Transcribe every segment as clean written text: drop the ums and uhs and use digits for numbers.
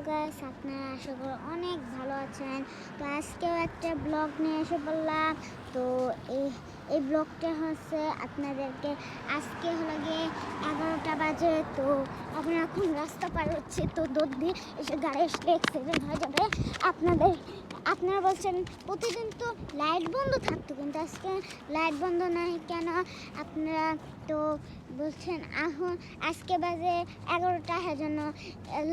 Guys, আপনারা আশা করি অনেক ভালো আছেন। তো আজকেও একটা ব্লগ নিয়ে এসে বললাম। তো এই ব্লগটা হচ্ছে আপনাদেরকে আজকে হলো গিয়ে 11টা বাজে। তো আমরা এখন রাস্তা পার হচ্ছি, তো দৌড় দিয়ে এসে গাড়ি আসলে অ্যাক্সিডেন্ট হয়ে যাবে। আপনারা বলছেন প্রতিদিন তো লাইট বন্ধ থাকতো, কিন্তু আজকে লাইট বন্ধ নাই কেন আপনারা তো বলছেন। এখন আজকে বাজে 11টা, জন্য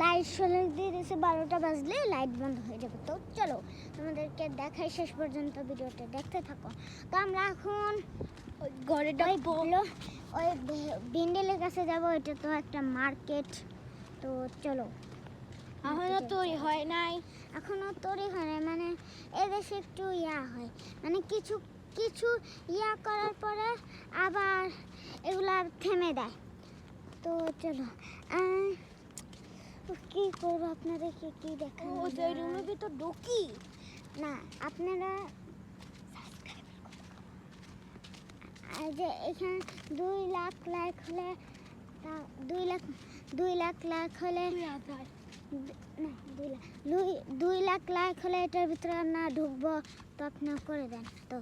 লাইট চলে দিয়ে দিয়েছে। 12টা বাজলে লাইট বন্ধ হয়ে যাবে। তো চলো তোমাদেরকে দেখাই, শেষ পর্যন্ত ভিডিওটা দেখতে থাকো। তো আমরা এখন ঘরে বললো ওই বিন্ডেলের কাছে যাবো। এটা তো একটা মার্কেট। তো চলো। এখনো তৈরি হয় নাই, মানে এদেশে একটু হয়, মানে কিছু কিছু করার পরে আবার এগুলা থেমে দেয়। তো চলো কি করবো, আপনাদেরকে কি দেখাবো? ওই রুমের ভিতর ঢুকি না, আপনারা যে এখানে 2 লাখ লাইক হলে, 2 লাখ লাইক হলে না, 2 লাখ লাইক হলে এটার ভিতরে না ঢুকবো। তো আপনারা করে দেন। তো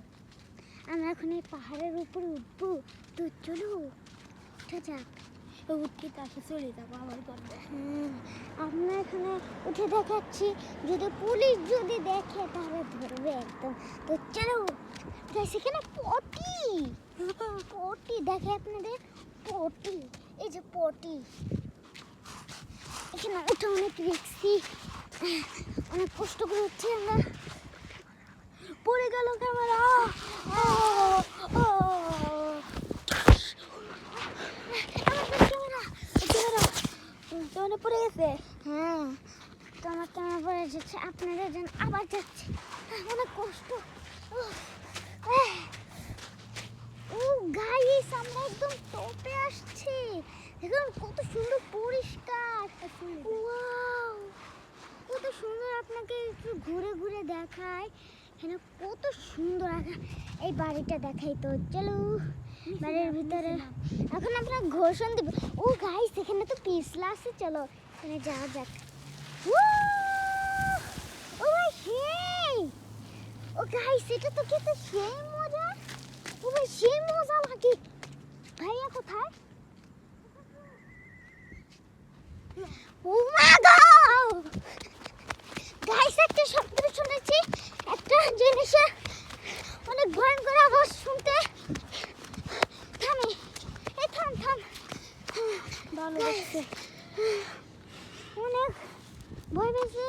আমরা এখন এই পাহাড়ের উপরে উঠবো। তো চলো উঠে যাক। উঠতে তাকে চলে যাবো আমার করবো। আমরা এখানে উঠে দেখাচ্ছি, যদি পুলিশ যদি দেখে তাহলে ধরবে একদম। তো চলো। এখানে পটি দেখে আপনাদের, পটি, এই যে পটি। এখানে ওঠা অনেক রিস্কি, অনেক কষ্ট করে উঠছি আমরা। পড়ে গেল ক্যামেরা, পড়ে গেছে। হ্যাঁ, তো আমার ক্যামেরা পড়ে যাচ্ছে, আপনাদের যেন আবার যাচ্ছে, অনেক কষ্ট। ও গাইস, আমরা একদম টপে আসছি। দেখুন কত সুন্দর পরিষ্কার, ওয়াও কত সুন্দর। আপনাকে একটু ঘুরে ঘুরে দেখায় এখানে কত সুন্দর। এই বাড়িটা দেখাই। তো চলো বাড়ির ভিতরে এখন আমরা ঘোষণ দেব। ও গাইস, এখানে তো পিছলা আছে, চলো এখানে যাওয়া যাক। ও ভাই সেই, ও গাইস এটা তো খেতে সেই মজা। ও ভাই সেই মজা লাগে। ভাইয়া কোথায়? ও মা গড গাইস, একটা শব্দ শুনেছি, একটা জিনিসে অনেক ভয়ঙ্কর আওয়াজ শুনতে। থামি, এই থাম। ভালো লাগছে, অনেক ভয় পেয়েছি।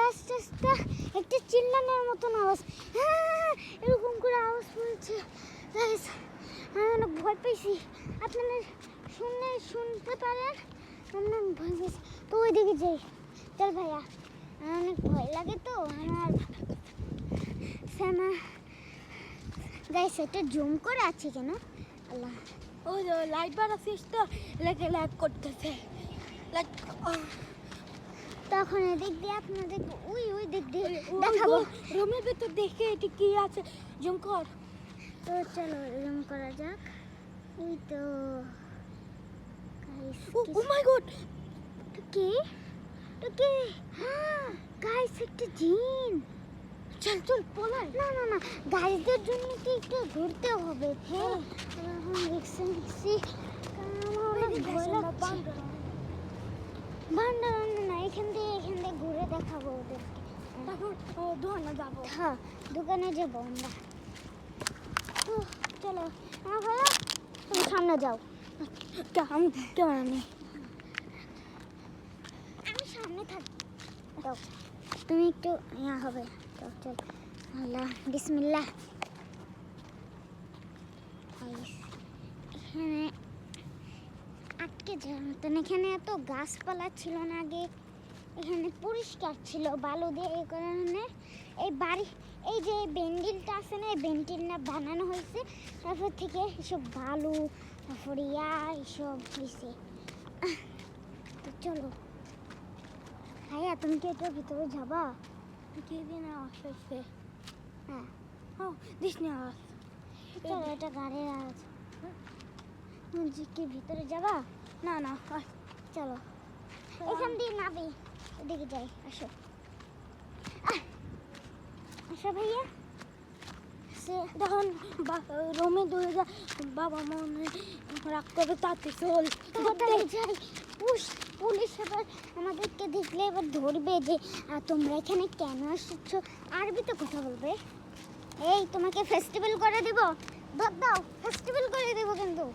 আস্তে আস্তে একটা চিল্লানোর মতন আওয়াজ, এরকম করে আওয়াজ শুনছে। গাইস আমি অনেক ভয় পেয়েছি, আপনারা শুনতে পারেন। আমি অনেক ভয় পেয়েছি। তো ওইদিকে যাই, চল ভাইয়া। আমার অনেক ভয় লাগে তো আমার গাইস। এটা জুম করে আছে কেন? আল্লাহ, ওই লাইট বাড়াচ্ছিস তো, লাইট করতেছে। তখন এদিক দিয়ে আপনাদের ওই দিক দিয়ে দেখাবো। রুমের ভিতর দেখে এটি কি আছে, জুম কর। তো চলো জুম করা যাক। এই তো গাইস, ও মাই গড, কি গাইস, একটা জিন। চল পলাই। না, গাইসদের জন্য তো একটু ঘুরতে হবে। হ্যাঁ, এখন দেখছি আমার অনেক ভয় লাগছে। ভান্ডার না, এখান দিয়ে ঘুরে দেখাবো ওদেরকে। তারপর দোকানে যাবো। হ্যাঁ, দোকানে যাবো আমরা। তো চলো, আমার ভালো, তুমি সামনে যাও। আমি ক্যামেরা নেই, আমি সামনে থাকি। তো তুমি একটু হবে। তো চল, আল্লাহ বিসমিল্লাহ। এখানে আটকে যাওয়ার মতন, এখানে এত গাছপালা ছিল না আগে, এখানে পরিষ্কার ছিল বালু দিয়ে। এই কারণে এই বাড়ি, এই যে বেন্ডিলটা আছে না, এই বেন্ডিলটা বানানো হয়েছে, তারপর থেকে এসব বালু, তারপর এসব হয়েছে। তো চলো ভাইয়া, তুমি কি এটার ভিতরে যাবা? কি দিন আওয়াজ হয়েছে? হ্যাঁ, দিস নি আওয়াজ। চলো, এটা গাড়ির আওয়াজ। কি ভিতরে যাবা? না চলো এখান দিয়ে নাবি। এদিকে যাই, আসো। আসো ভাইয়া। যখন রোমে দৌড়ে যায় বাবা মনে রাগ করবে তাতে চল তাড়াতাড়ি যাই। পুলিশ এবার আমাদেরকে দেখলে এবার ধরবে যে তোমরা এখানে কেন আসছো, আরবিতে কথা বলবে। এই তোমাকে ফেস্টিভ্যাল করে দিব, দাও ফেস্টিভ্যাল করে দিব কিন্তু।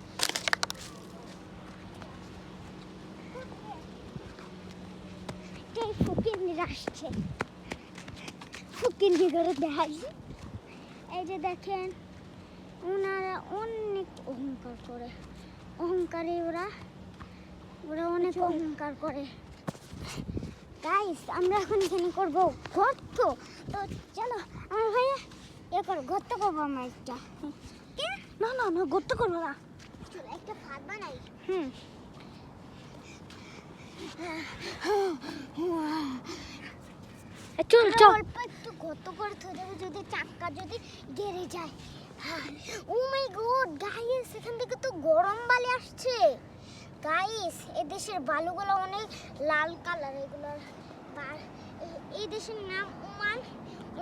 এই ফকিরনিরা আসছে, ফকিরনি করে দেখাই। এই যে দেখেন ওনারা অনেক অহংকার করে, অহংকারী ওরা অনেক অহংকার করে। গাইস আমরা এখন এখানে করবো গর্ত। তো চলো আমার ভাইয়া করো, গর্ত করবো আমরা একটা। কে? না না না গর্ত করবো না, চলো একটা ফাঁদ বানাই। চল চল অল্প একটু গর্ত করে থয়ে দেবো, যদি চাক্কা যদি গেড়ে যায়। ও মাই গড গাইস, এখান থেকে তো গরম বালি আসছে। গাইস এদেশের বালুগুলো অনেক লাল কালার, এগুলোর এই দেশের নাম ওমান।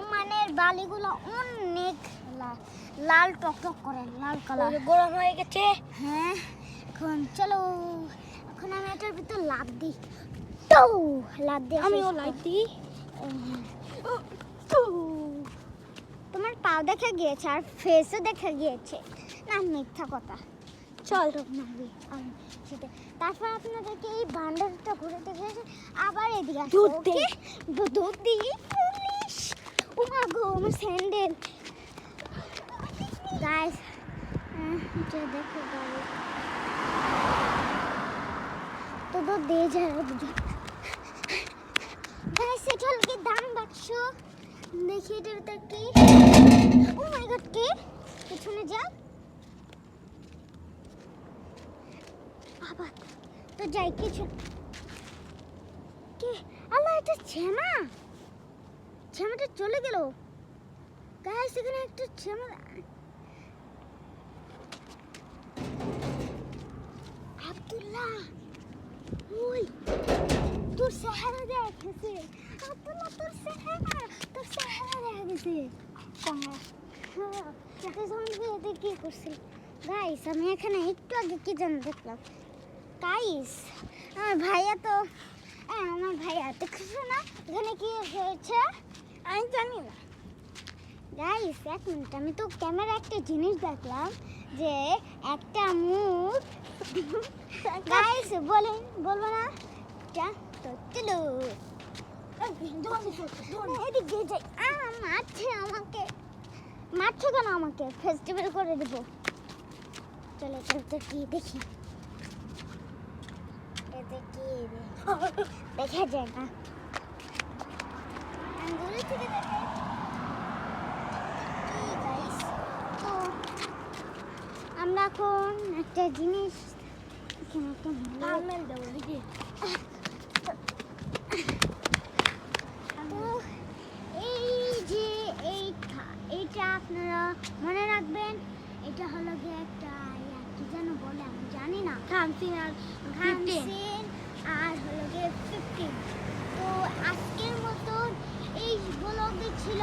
ওমানের বালিগুলো অনেক লাল টকটক করে, লাল কালার। গরম হয়ে গেছে। হ্যাঁ এখন চলো, এখন আমি এটার ভিতর লাফ দিই। তো লাফ দিয়ে আমিও লাইট দিই। তোমার পাও দেখা গিয়েছে আর ফেসও দেখা গিয়েছে না, মিথ্যা কথা। চল মারবি সেটা। তারপর আপনাদেরকে এই বান্ডারটা ঘুরে দেখে আবার এদিকে দুধ দে। দুধ দিই। পুলিশ, ও মা গো আমার স্যান্ডেল। গাইস যে দেখো গাড়ি তো দুধ দিয়ে যায় দুজন। গাইস এটা হলো কি দাম বাক্স, দেখি এটার ভিতর কি। ও মাই গড কে পিছনে যা। আবার তো যাই কিছু কে। আল্লাহ এটা ছেমাটা চলে গেল। গাইস এখানে একটা ছেমা। আব্দুল্লাহ ওই তোর চেহারা দেখেছে। আব্দুল্লাহ তোর চেহারা দেখেছে। এতে কি করছিল? গাইস আমি এখানে একটু আগে কি যেন দেখলাম। গাইস আমার ভাইয়া দেখছো না এখানে কি হয়েছে? আমি জানি না। গাইস এক মিনিট, আমি তো ক্যামেরা একটা জিনিস দেখলাম যে একটা মুখ। গাইস বলবো না এটা তো চলো এদিকে যাই। মারছে কেন আমাকে? ফেস্টিভ্যাল করে দেবো। চলো তো কি দেখি, এতে কি দেখা যায় না, আমি দূরে থেকে দেখাই। গাইস তো আমরা এখন একটা জিনিস এখানে একটা থাম্বনেল দেবো দেখি। তো এই যে এইটা আপনারা মনে রাখবেন, এটা হলো গিয়ে একটা কি যেন বলে আমি জানি না, থামসিন আর 15 আর হলো গিয়ে 15। তো আজকের মতো এই ব্লগে ছিল